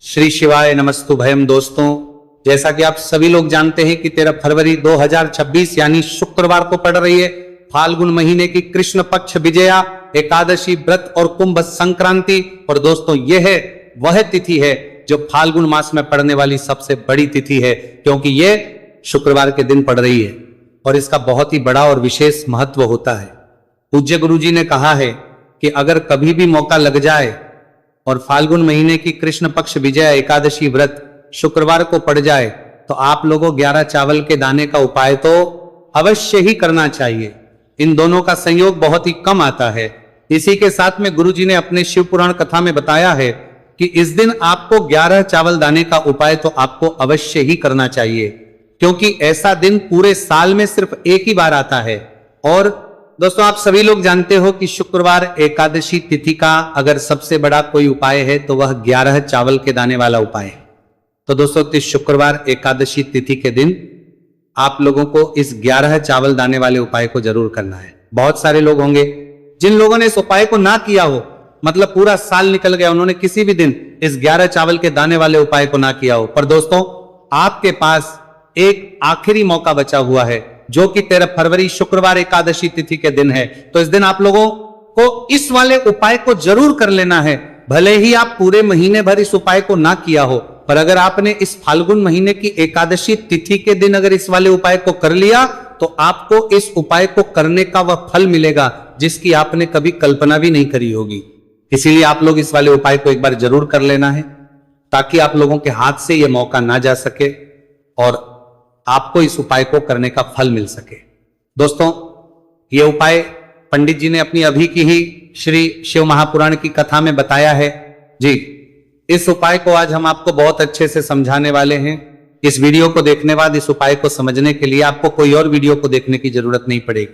श्री शिवाय नमस्तु भयम। दोस्तों, जैसा कि आप सभी लोग जानते हैं कि 13 फरवरी 2026 यानी शुक्रवार को पड़ रही है फाल्गुन महीने की कृष्ण पक्ष विजया एकादशी व्रत और कुंभ संक्रांति। और दोस्तों, यह वह तिथि है जो फाल्गुन मास में पड़ने वाली सबसे बड़ी तिथि है, क्योंकि यह शुक्रवार के दिन पड़ रही है और इसका बहुत ही बड़ा और विशेष महत्व होता है। पूज्य गुरु जी ने कहा है कि अगर कभी भी मौका लग जाए और फाल्गुन महीने की कृष्ण पक्ष विजया एकादशी व्रत शुक्रवार को पड़ जाए तो आप लोगों 11 चावल के दाने का उपाय तो अवश्य ही करना चाहिए। इन दोनों का संयोग बहुत ही कम आता है। इसी के साथ में गुरु जी ने अपने शिव पुराण कथा में बताया है कि इस दिन आपको 11 चावल दाने का उपाय तो आपको अवश्य ही करना चाहिए, क्योंकि ऐसा दिन पूरे साल में सिर्फ एक ही बार आता है। और दोस्तों, आप सभी लोग जानते हो कि शुक्रवार एकादशी तिथि का अगर सबसे बड़ा कोई उपाय है तो वह 11 चावल के दाने वाला उपाय है। तो दोस्तों, इस शुक्रवार एकादशी तिथि के दिन आप लोगों को इस 11 चावल दाने वाले उपाय को जरूर करना है। बहुत सारे लोग होंगे जिन लोगों ने इस उपाय को ना किया हो, मतलब पूरा साल निकल गया, उन्होंने किसी भी दिन इस 11 चावल के दाने वाले उपाय को ना किया हो। पर दोस्तों, आपके पास एक आखिरी मौका बचा हुआ है, जो कि 13 फरवरी शुक्रवार एकादशी तिथि के दिन है। तो इस दिन आप लोगों को इस वाले उपाय को जरूर कर लेना है। भले ही आप पूरे महीने भर इस उपाय को ना किया हो, पर अगर आपने इस फाल्गुन महीने की एकादशी तिथि के दिन अगर इस वाले उपाय को कर लिया तो आपको इस उपाय को करने का वह फल मिलेगा जिसकी आपने कभी कल्पना भी नहीं करी होगी। इसीलिए आप लोग इस वाले उपाय को एक बार जरूर कर लेना है, ताकि आप लोगों के हाथ से यह मौका ना जा सके और आपको इस उपाय को करने का फल मिल सके। दोस्तों, यह उपाय पंडित जी ने अपनी अभी की ही श्री शिव महापुराण की कथा में बताया है जी। इस उपाय को आज हम आपको बहुत अच्छे से समझाने वाले हैं। इस वीडियो को देखने बाद इस उपाय को समझने के लिए आपको कोई और वीडियो को देखने की जरूरत नहीं पड़ेगी।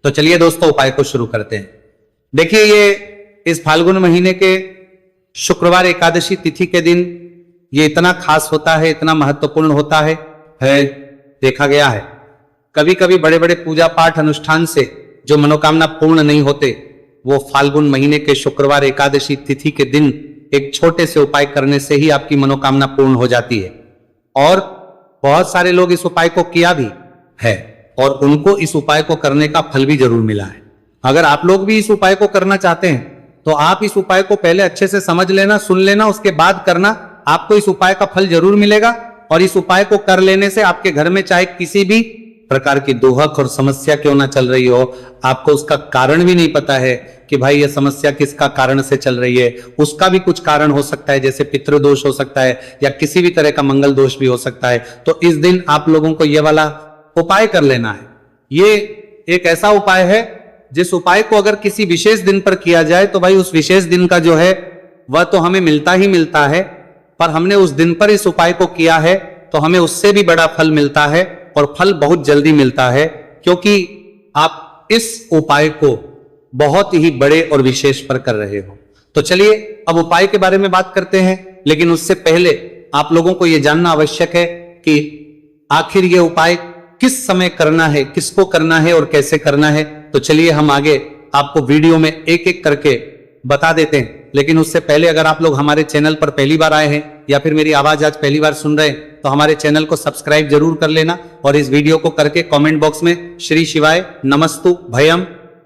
तो चलिए दोस्तों, उपाय को शुरू करते हैं। देखिए, ये इस फाल्गुन महीने के शुक्रवार एकादशी तिथि के दिन ये इतना खास होता है, इतना महत्वपूर्ण होता है देखा गया है कभी कभी बड़े बड़े पूजा पाठ अनुष्ठान से जो मनोकामना पूर्ण नहीं होते, वो फाल्गुन महीने के शुक्रवार एकादशी तिथि के दिन एक छोटे से उपाय करने से ही आपकी मनोकामना पूर्ण हो जाती है। और बहुत सारे लोग इस उपाय को किया भी है और उनको इस उपाय को करने का फल भी जरूर मिला है। अगर आप लोग भी इस उपाय को करना चाहते हैं तो आप इस उपाय को पहले अच्छे से समझ लेना, सुन लेना, उसके बाद करना। आपको इस उपाय का फल जरूर मिलेगा। और इस उपाय को कर लेने से आपके घर में चाहे किसी भी प्रकार की दुहक और समस्या क्यों ना चल रही हो, आपको उसका कारण भी नहीं पता है कि भाई ये समस्या किसका कारण से चल रही है, उसका भी कुछ कारण हो सकता है, जैसे पितृदोष हो सकता है या किसी भी तरह का मंगल दोष भी हो सकता है। तो इस दिन आप लोगों को ये वाला उपाय कर लेना है। ये एक ऐसा उपाय है जिस उपाय को अगर किसी विशेष दिन पर किया जाए तो भाई उस विशेष दिन का जो है वह तो हमें मिलता ही मिलता है, पर हमने उस दिन पर इस उपाय को किया है तो हमें उससे भी बड़ा फल मिलता है और फल बहुत जल्दी मिलता है, क्योंकि आप इस उपाय को बहुत ही बड़े और विशेष पर कर रहे हो। तो चलिए अब उपाय के बारे में बात करते हैं, लेकिन उससे पहले आप लोगों को यह जानना आवश्यक है कि आखिर यह उपाय किस समय करना है, किसको करना है और कैसे करना है। तो चलिए हम आगे आपको वीडियो में एक एक करके बता देते हैं। लेकिन उससे पहले अगर आप लोग हमारे चैनल पर पहली बार आए हैं या फिर मेरी आवाज आज पहली बार सुन रहे हैं तो हमारे चैनल को सब्सक्राइब जरूर कर लेना और इस वीडियो को करके कमेंट बॉक्स में श्री शिवाय नमस्तु भयम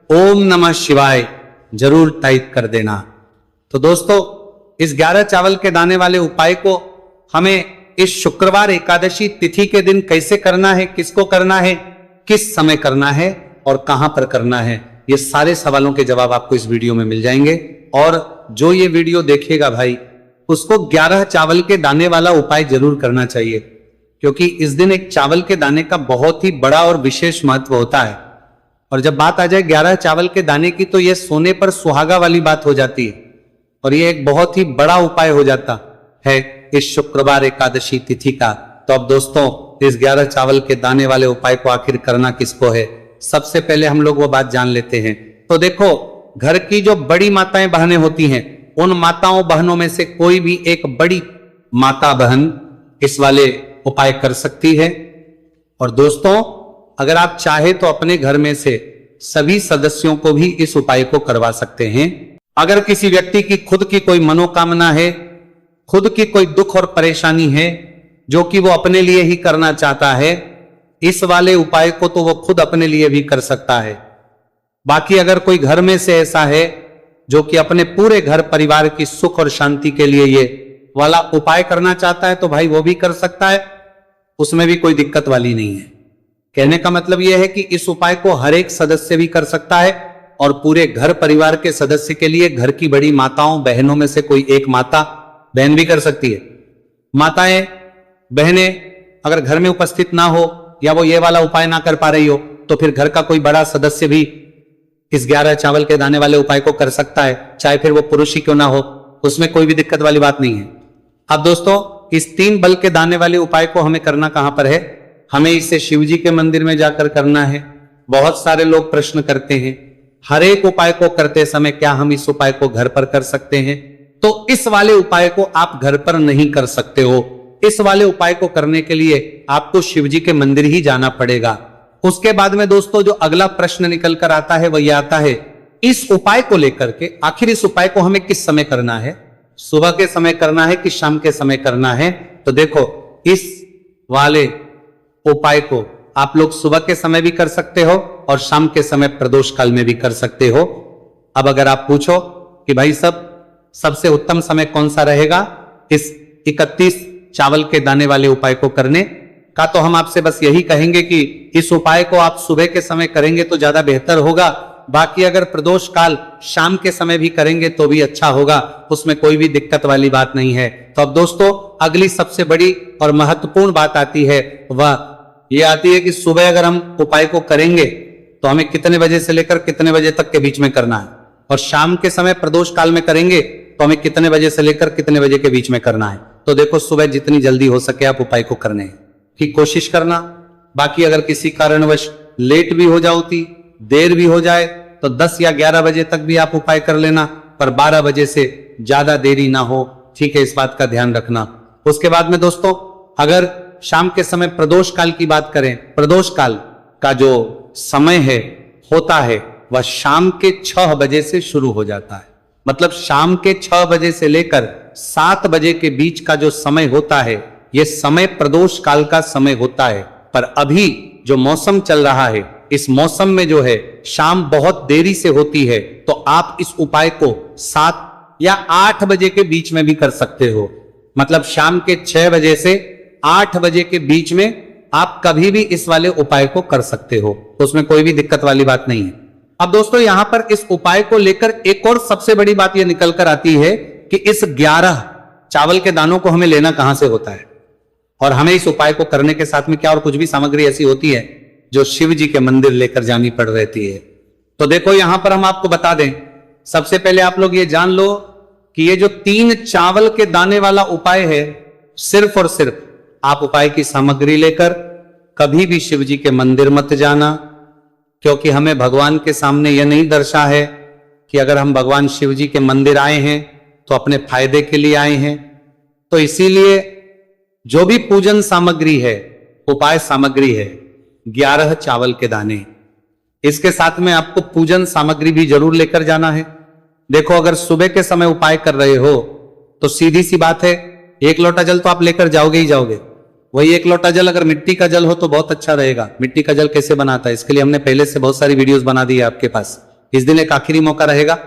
ओम नमः शिवाय जरूर टाइप कर देना। तो दोस्तों, इस 11 चावल के दाने वाले उपाय को हमें इस शुक्रवार एकादशी तिथि के दिन कैसे करना है, किसको करना है, किस समय करना है और कहां पर करना है, ये सारे सवालों के जवाब आपको इस वीडियो में मिल जाएंगे। और जो ये वीडियो देखेगा भाई, उसको 11 चावल के दाने वाला उपाय जरूर करना चाहिए, क्योंकि इस दिन एक चावल के दाने का बहुत ही बड़ा और विशेष महत्व होता है। और जब बात आ जाए 11 चावल के दाने की तो यह सोने पर सुहागा वाली बात हो जाती है और यह एक बहुत ही बड़ा उपाय हो जाता है इस शुक्रवार एकादशी तिथि का। तो अब दोस्तों, इस 11 चावल के दाने वाले उपाय को आखिर करना किसको है, सबसे पहले हम लोग वो बात जान लेते हैं। तो देखो, घर की जो बड़ी माताएं बहनें होती हैं, उन माताओं बहनों में से कोई भी एक बड़ी माता बहन इस वाले उपाय कर सकती है। और दोस्तों, अगर आप चाहे तो अपने घर में से सभी सदस्यों को भी इस उपाय को करवा सकते हैं। अगर किसी व्यक्ति की खुद की कोई मनोकामना है खुद की कोई दुख और परेशानी है जो कि वो अपने लिए ही करना चाहता है, इस वाले उपाय को तो वो खुद अपने लिए भी कर सकता है। बाकी अगर कोई घर में से ऐसा है जो कि अपने पूरे घर परिवार की सुख और शांति के लिए ये वाला उपाय करना चाहता है तो भाई वो भी कर सकता है, उसमें भी कोई दिक्कत वाली नहीं है। कहने का मतलब यह है कि इस उपाय को हर एक सदस्य भी कर सकता है और पूरे घर परिवार के सदस्य के लिए घर की बड़ी माताओं बहनों में से कोई एक माता बहन भी कर सकती है। माताएं बहनें अगर घर में उपस्थित ना हो या वो ये वाला उपाय ना कर पा रही हो तो फिर घर का कोई बड़ा सदस्य भी इस 11 चावल के दाने वाले उपाय को कर सकता है, चाहे फिर वो पुरुष ही क्यों ना हो, उसमें कोई भी दिक्कत वाली बात नहीं है। अब दोस्तों इस 3 बल के दाने वाले उपाय को हमें करना कहां पर है? हमें इसे शिव जी के मंदिर में जाकर करना है। बहुत सारे लोग प्रश्न करते हैं हर एक उपाय को करते समय क्या हम इस उपाय को घर पर कर सकते हैं? तो इस वाले उपाय को आप घर पर नहीं कर सकते हो। इस वाले उपाय को करने के लिए आपको शिव जी के मंदिर ही जाना पड़ेगा। उसके बाद में दोस्तों जो अगला प्रश्न निकल कर आता है वह यह आता है इस उपाय को लेकर के आखिर इस उपाय को हमें किस समय करना है? सुबह के समय करना है कि शाम के समय करना है? तो देखो इस वाले उपाय को आप लोग सुबह के समय भी कर सकते हो और शाम के समय प्रदोष काल में भी कर सकते हो। अब अगर आप पूछो कि भाई सबसे उत्तम समय कौन सा रहेगा इस 31 चावल के दाने वाले उपाय को करने का, तो हम आपसे बस यही कहेंगे कि इस उपाय को आप सुबह के समय करेंगे तो ज्यादा बेहतर होगा। बाकी अगर प्रदोष काल शाम के समय भी करेंगे तो भी अच्छा होगा, उसमें कोई भी दिक्कत वाली बात नहीं है। तो अब दोस्तों अगली सबसे बड़ी और महत्वपूर्ण बात आती है, वह ये आती है कि सुबह अगर हम उपाय को करेंगे तो हमें कितने बजे से लेकर कितने बजे तक के बीच में करना है, और शाम के समय प्रदोष काल में करेंगे तो हमें कितने बजे से लेकर कितने बजे के बीच में करना है। तो देखो सुबह जितनी जल्दी हो सके आप उपाय को करने की कोशिश करना। बाकी अगर किसी कारणवश लेट भी हो जाती, देर भी हो जाए तो 10 या 11 बजे तक भी आप उपाय कर लेना, पर 12 बजे से ज्यादा देरी ना हो, ठीक है, इस बात का ध्यान रखना। उसके बाद में दोस्तों अगर शाम के समय प्रदोष काल की बात करें, प्रदोष काल का जो समय है होता है वह शाम के 6 बजे से शुरू हो जाता है। मतलब शाम के 6 बजे से लेकर 7 बजे के बीच का जो समय होता है यह समय प्रदोष काल का समय होता है। पर अभी जो मौसम चल रहा है इस मौसम में जो है शाम बहुत देरी से होती है, तो आप इस उपाय को 7 या 8 बजे के बीच में भी कर सकते हो। मतलब शाम के 6 बजे से 8 बजे के बीच में आप कभी भी इस वाले उपाय को कर सकते हो, तो उसमें कोई भी दिक्कत वाली बात नहीं है। अब दोस्तों यहां पर इस उपाय को लेकर एक और सबसे बड़ी बात यह निकल कर आती है कि इस 11 चावल के दानों को हमें लेना कहां से होता है, और हमें इस उपाय को करने के साथ में क्या और कुछ भी सामग्री ऐसी होती है जो शिव जी के मंदिर लेकर जानी पड़ रहती है। तो देखो यहां पर हम आपको बता दें, सबसे पहले आप लोग ये जान लो कि ये जो 3 चावल के दाने वाला उपाय है, सिर्फ और सिर्फ आप उपाय की सामग्री लेकर कभी भी शिव जी के मंदिर मत जाना, क्योंकि हमें भगवान के सामने यह नहीं दर्शा है कि अगर हम भगवान शिव जी के मंदिर आए हैं तो अपने फायदे के लिए आए हैं। तो इसीलिए जो भी पूजन सामग्री है, उपाय सामग्री है 11 चावल के दाने, इसके साथ में आपको पूजन सामग्री भी जरूर लेकर जाना है। देखो अगर सुबह के समय उपाय कर रहे हो तो सीधी सी बात है 1 लोटा जल तो आप लेकर जाओगे ही जाओगे। वही 1 लोटा जल अगर मिट्टी का जल हो तो बहुत अच्छा रहेगा। मिट्टी का जल कैसे बनाता है इसके लिए हमने पहले से बहुत सारी वीडियोस बना दी है आपके पास। इस दिन एक आखिरी मौका रहेगा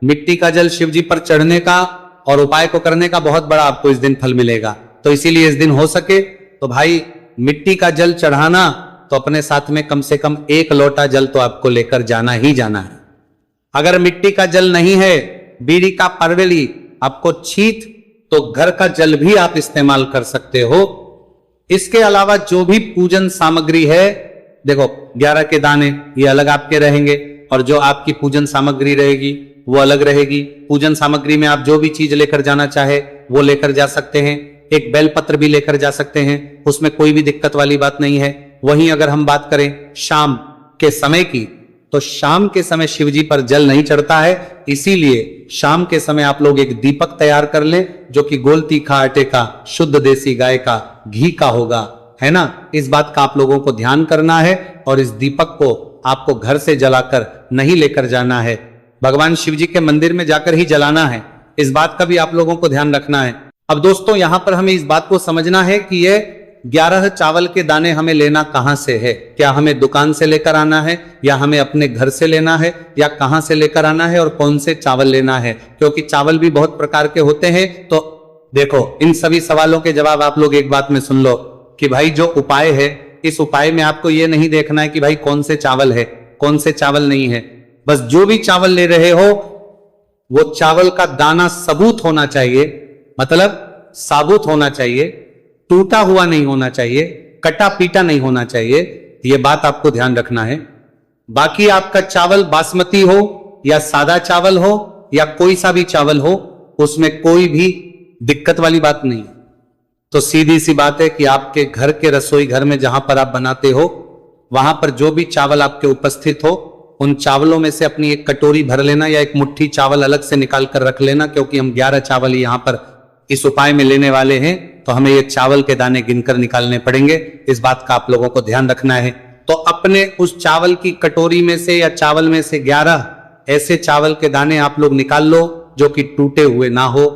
मिट्टी का जल शिव जी पर चढ़ने का और उपाय को करने का, बहुत बड़ा आपको इस दिन फल मिलेगा। तो इसीलिए इस दिन हो सके तो भाई मिट्टी का जल चढ़ाना तो अपने साथ में कम से कम 1 लोटा जल तो आपको लेकर जाना ही जाना है। अगर मिट्टी का जल नहीं है, बीड़ी का परवेली आपको छीत, तो घर का जल भी आप इस्तेमाल कर सकते हो। इसके अलावा जो भी पूजन सामग्री है, देखो 11 के दाने ये अलग आपके रहेंगे और जो आपकी पूजन सामग्री रहेगी वो अलग रहेगी। पूजन सामग्री में आप जो भी चीज लेकर जाना चाहे वो लेकर जा सकते हैं। एक बेलपत्र भी लेकर जा सकते हैं, उसमें कोई भी दिक्कत वाली बात नहीं है। वहीं अगर हम बात करें शाम के समय की, तो शाम के समय शिव जी पर जल नहीं चढ़ता है, इसीलिए शाम के समय आप लोग एक दीपक तैयार कर लें जो कि गोल तीखा आटे का, शुद्ध देसी गाय का घी का होगा, है ना। इस बात का आप लोगों को ध्यान करना है और इस दीपक को आपको घर से जलाकर नहीं लेकर जाना है, भगवान शिव जी के मंदिर में जाकर ही जलाना है। इस बात का भी आप लोगों को ध्यान रखना है। अब दोस्तों यहां पर हमें इस बात को समझना है कि ये 11 चावल के दाने हमें लेना कहां से है। क्या हमें दुकान से लेकर आना है, या हमें अपने घर से लेना है, या कहां से लेकर आना है, और कौन से चावल लेना है, क्योंकि चावल भी बहुत प्रकार के होते हैं। तो देखो, इन सभी सवालों के जवाब आप लोग एक बात में सुन लो कि भाई जो उपाय है, इस उपाय में आपको यह नहीं देखना है कि भाई कौन से चावल है, कौन से चावल नहीं है। बस जो भी चावल ले रहे हो वो चावल का दाना सबूत होना चाहिए, मतलब साबुत होना चाहिए, टूटा हुआ नहीं होना चाहिए, कटा पीटा नहीं होना चाहिए। ये बात आपको ध्यान रखना है। बाकी आपका चावल बासमती हो या सादा चावल हो या कोई सा भी चावल हो, उसमें कोई भी दिक्कत वाली बात नहीं। तो सीधी सी बात है कि आपके घर के रसोई घर में जहां पर आप बनाते हो, वहां पर जो भी चावल आपके उपस्थित हो, उन चावलों में से अपनी एक कटोरी भर लेना या एक मुट्ठी चावल अलग से निकाल कर रख लेना, क्योंकि हम 11 चावल यहां पर इस उपाय में लेने वाले हैं, तो हमें ये चावल के दाने गिनकर निकालने पड़ेंगे। इस बात का आप लोगों को ध्यान रखना है। तो अपने उस चावल की कटोरी में से या चावल में से 11 ऐसे चावल के दाने आप लोग निकाल लो जो कि टूटे हुए ना हो,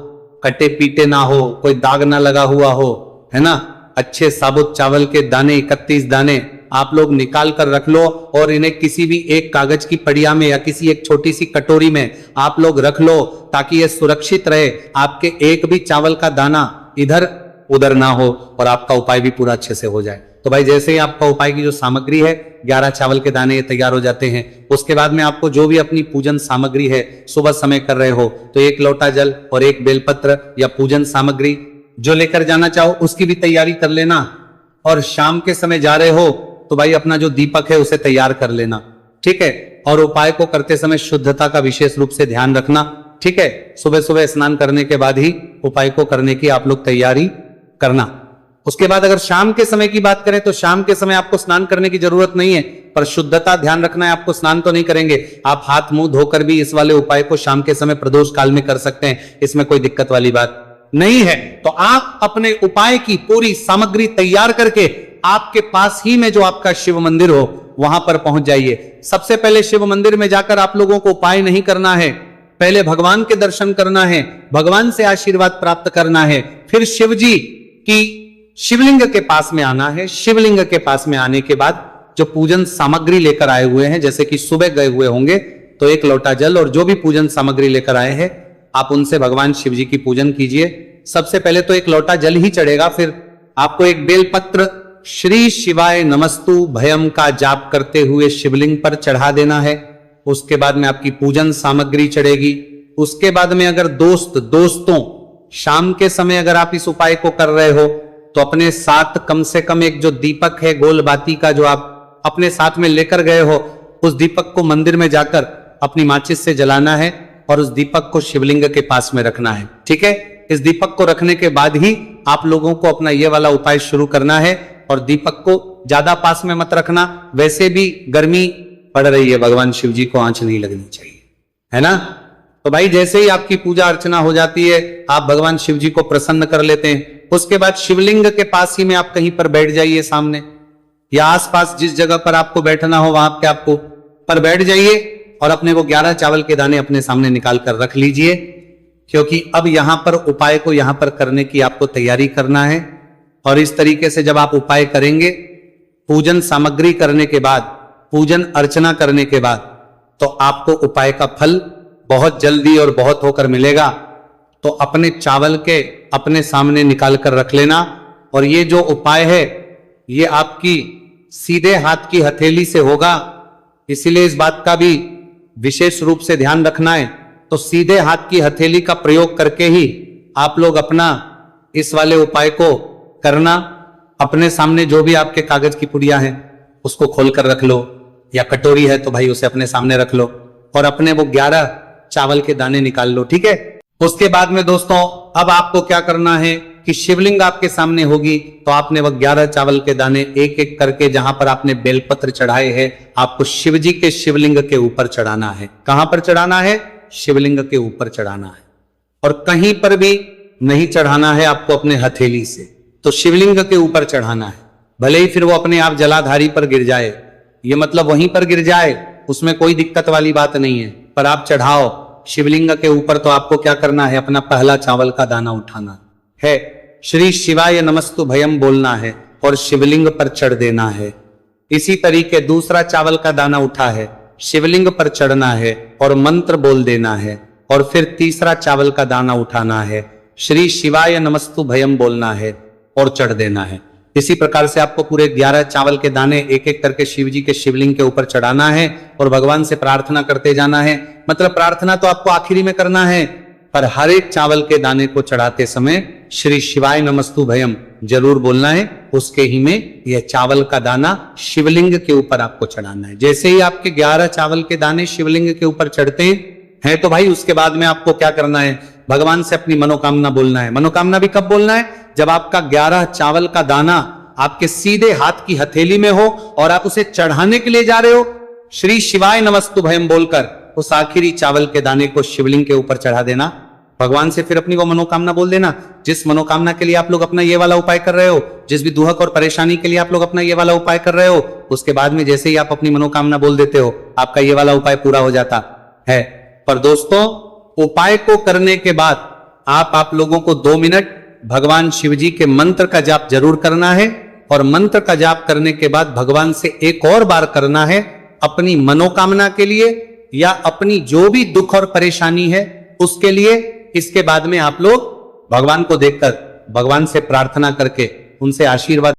कटे पीटे ना हो, कोई दाग ना लगा हुआ हो, है ना। अच्छे साबुत चावल के दाने 31 दाने आप लोग निकाल कर रख लो, और इन्हें किसी भी एक कागज की पड़िया में या किसी एक छोटी सी कटोरी में आप लोग रख लो, ताकि यह सुरक्षित रहे, आपके एक भी चावल का दाना इधर उधर ना हो और आपका उपाय भी पूरा अच्छे से हो जाए। तो भाई जैसे ही आपका उपाय की जो सामग्री है, 11 चावल के दाने ये तैयार हो जाते हैं, उसके बाद में आपको जो भी अपनी पूजन सामग्री है, सुबह समय कर रहे हो तो 1 लोटा जल और 1 बेलपत्र या पूजन सामग्री जो लेकर जाना चाहो उसकी भी तैयारी कर लेना। और शाम के समय जा रहे हो तो भाई अपना जो दीपक है उसे तैयार कर लेना, ठीक है। और उपाय को करते समय शुद्धता का विशेष रूप से ध्यान रखना, ठीक है। सुबह सुबह स्नान करने के बाद ही उपाय को करने की आप लोग तैयारी करना। उसके बाद अगर शाम के समय की बात करें तो शाम के समय आपको स्नान करने की जरूरत नहीं है, पर शुद्धता ध्यान रखना है। आपको स्नान तो नहीं करेंगे, आप हाथ मुंह धोकर भी इस वाले उपाय को शाम के समय प्रदोष काल में कर सकते हैं, इसमें कोई दिक्कत वाली बात नहीं है। तो आप अपने उपाय की पूरी सामग्री तैयार करके आपके पास ही में जो आपका शिव मंदिर हो वहां पर पहुंच जाइए। सबसे पहले शिव मंदिर में जाकर आप लोगों को उपाय नहीं करना है, पहले भगवान के दर्शन करना है, भगवान से आशीर्वाद प्राप्त करना है, फिर शिव जी की शिवलिंग के पास में आना है। शिवलिंग के पास में आने के बाद जो पूजन सामग्री लेकर आए हुए हैं, जैसे कि सुबह गए हुए होंगे तो 1 लोटा जल और जो भी पूजन सामग्री लेकर आए हैं आप उनसे भगवान शिव जी की पूजन कीजिए। सबसे पहले तो 1 लोटा जल ही चढ़ेगा, फिर आपको 1 बेलपत्र श्री शिवाय नमस्तु भयम का जाप करते हुए शिवलिंग पर चढ़ा देना है। उसके बाद में आपकी पूजन सामग्री चढ़ेगी। उसके बाद में अगर दोस्तों शाम के समय अगर आप इस उपाय को कर रहे हो तो अपने साथ कम से कम एक जो दीपक है गोल बाती का, जो आप अपने साथ में लेकर गए हो, उस दीपक को मंदिर में जाकर अपनी माचिस से जलाना है और उस दीपक को शिवलिंग के पास में रखना है, ठीक है। इस दीपक को रखने के बाद ही आप लोगों को अपना ये वाला उपाय शुरू करना है। और दीपक को ज्यादा पास में मत रखना, वैसे भी गर्मी पड़ रही है, भगवान शिव जी को आंच नहीं लगनी चाहिए, है ना। तो भाई जैसे ही आपकी पूजा अर्चना हो जाती है, आप भगवान शिव जी को प्रसन्न कर लेते हैं। उसके बाद शिवलिंग के पास ही में आप कहीं पर बैठ जाइए, सामने या आसपास जिस जगह पर आपको बैठना हो वहां पे आपको पर बैठ जाइए और अपने वो 11 चावल के दाने अपने सामने निकाल कर रख लीजिए, क्योंकि अब यहां पर उपाय को यहां पर करने की आपको तैयारी करना है। और इस तरीके से जब आप उपाय करेंगे, पूजन सामग्री करने के बाद, पूजन अर्चना करने के बाद, तो आपको उपाय का फल बहुत जल्दी और बहुत होकर मिलेगा। तो अपने चावल के अपने सामने निकाल कर रख लेना। और ये जो उपाय है ये आपकी सीधे हाथ की हथेली से होगा, इसीलिए इस बात का भी विशेष रूप से ध्यान रखना है। तो सीधे हाथ की हथेली का प्रयोग करके ही आप लोग अपना इस वाले उपाय को करना। अपने सामने जो भी आपके कागज की पुड़िया है उसको खोलकर रख लो, या कटोरी है तो भाई उसे अपने सामने रख लो और अपने वो 11 चावल के दाने निकाल लो, ठीक है। उसके बाद में दोस्तों अब आपको क्या करना है कि शिवलिंग आपके सामने होगी, तो आपने वो 11 चावल के दाने एक एक करके जहां पर आपने बेलपत्र चढ़ाए हैं आपको शिव जी के शिवलिंग के ऊपर चढ़ाना है। कहां पर चढ़ाना है? शिवलिंग के ऊपर चढ़ाना है। और कहीं पर भी नहीं चढ़ाना है आपको अपने हथेली से, तो शिवलिंग के ऊपर चढ़ाना है। भले ही फिर वो अपने आप जलाधारी पर गिर जाए, ये मतलब वहीं पर गिर जाए, उसमें कोई दिक्कत वाली बात नहीं है, पर आप चढ़ाओ शिवलिंग के ऊपर। तो आपको क्या करना है? अपना पहला चावल का दाना उठाना है श्री शिवाय नमस्तु भयम बोलना है और शिवलिंग पर चढ़ देना है। इसी तरीके दूसरा चावल का दाना उठा है, शिवलिंग पर चढ़ना है और मंत्र बोल देना है। और फिर तीसरा चावल का दाना उठाना है, श्री शिवाय नमस्तु भयम बोलना है और चढ़ देना है। इसी प्रकार से आपको पूरे 11 चावल के दाने एक एक करके शिव जी के शिवलिंग के ऊपर चढ़ाना है और भगवान से प्रार्थना करते जाना है। मतलब प्रार्थना तो आपको आखिरी में करना है, पर हर एक चावल के दाने को चढ़ाते समय श्री शिवाय नमस्तु भयम जरूर बोलना है। उसके ही में यह चावल का दाना शिवलिंग के ऊपर आपको चढ़ाना है। जैसे ही आपके 11 चावल के दाने शिवलिंग के ऊपर चढ़ते हैं तो भाई उसके बाद में आपको क्या करना है, भगवान से अपनी मनोकामना बोलना है। मनोकामना भी कब बोलना है, जब आपका 11 चावल का दाना आपके सीधे हाथ की हथेली में हो और आप उसे चढ़ाने के लिए जा रहे हो, श्री शिवाय नमस्तु भयम बोलकर उस आखिरी चावल के दाने को शिवलिंग के ऊपर चढ़ा देना। भगवान से फिर अपनी वो मनोकामना बोल देना, जिस मनोकामना के लिए आप लोग अपना ये वाला उपाय कर रहे हो, जिस भी दुहक और परेशानी के लिए आप लोग अपना ये वाला उपाय कर रहे हो, उसके बाद में जैसे ही आप अपनी मनोकामना बोल देते हो, आपका ये वाला उपाय पूरा हो जाता है। पर दोस्तों, उपाय को करने के बाद आप लोगों को 2 मिनट भगवान शिव जी के मंत्र का जाप जरूर करना है। और मंत्र का जाप करने के बाद भगवान से एक और बार करना है अपनी मनोकामना के लिए या अपनी जो भी दुख और परेशानी है उसके लिए। इसके बाद में आप लोग भगवान को देखकर, भगवान से प्रार्थना करके, उनसे आशीर्वाद